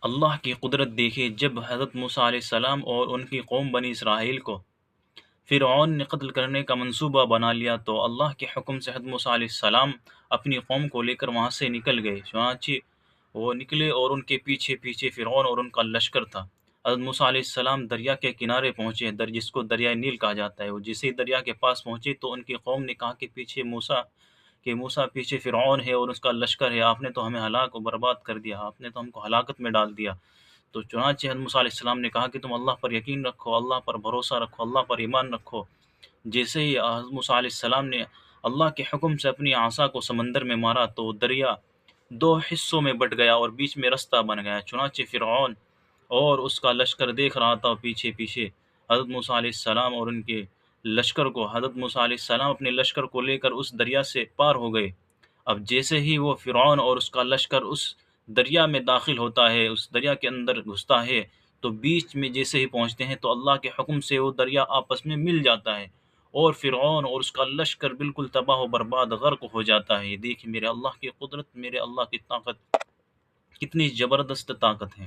اللہ کی قدرت دیکھیے، جب حضرت موسیٰ علیہ السلام اور ان کی قوم بنی اسرائیل کو فرعون نے قتل کرنے کا منصوبہ بنا لیا، تو اللہ کے حکم سے حضرت موسیٰ علیہ السلام اپنی قوم کو لے کر وہاں سے نکل گئے۔ چنانچہ وہ نکلے اور ان کے پیچھے پیچھے فرعون اور ان کا لشکر تھا۔ حضرت موسیٰ علیہ السلام دریا کے کنارے پہنچے، جس کو دریائے نیل کہا جاتا ہے۔ وہ جسے دریا کے پاس پہنچے تو ان کی قوم نے کہا کہ موسیٰ پیچھے فرعون ہے اور اس کا لشکر ہے، آپ نے تو ہمیں ہلاک و برباد کر دیا، آپ نے تو ہم کو ہلاکت میں ڈال دیا۔ تو چنانچہ حضرت موسیٰ علیہ السلام نے کہا کہ تم اللہ پر یقین رکھو، اللہ پر بھروسہ رکھو، اللہ پر ایمان رکھو۔ جیسے ہی حضرت موسیٰ علیہ السلام نے اللہ کے حکم سے اپنی عصا کو سمندر میں مارا تو دریا دو حصوں میں بٹ گیا اور بیچ میں رستہ بن گیا۔ چنانچہ فرعون اور اس کا لشکر دیکھ رہا تھا پیچھے پیچھے حضرت موسیٰ علیہ السلام اور ان کے لشکر کو۔ حضرت موسیٰ علیہ السلام اپنے لشکر کو لے کر اس دریا سے پار ہو گئے۔ اب جیسے ہی وہ فرعون اور اس کا لشکر اس دریا میں داخل ہوتا ہے، اس دریا کے اندر گھستا ہے، تو بیچ میں جیسے ہی پہنچتے ہیں تو اللہ کے حکم سے وہ دریا آپس میں مل جاتا ہے اور فرعون اور اس کا لشکر بالکل تباہ و برباد غرق ہو جاتا ہے۔ دیکھیں میرے اللہ کی قدرت، میرے اللہ کی طاقت، کتنی زبردست طاقت ہے۔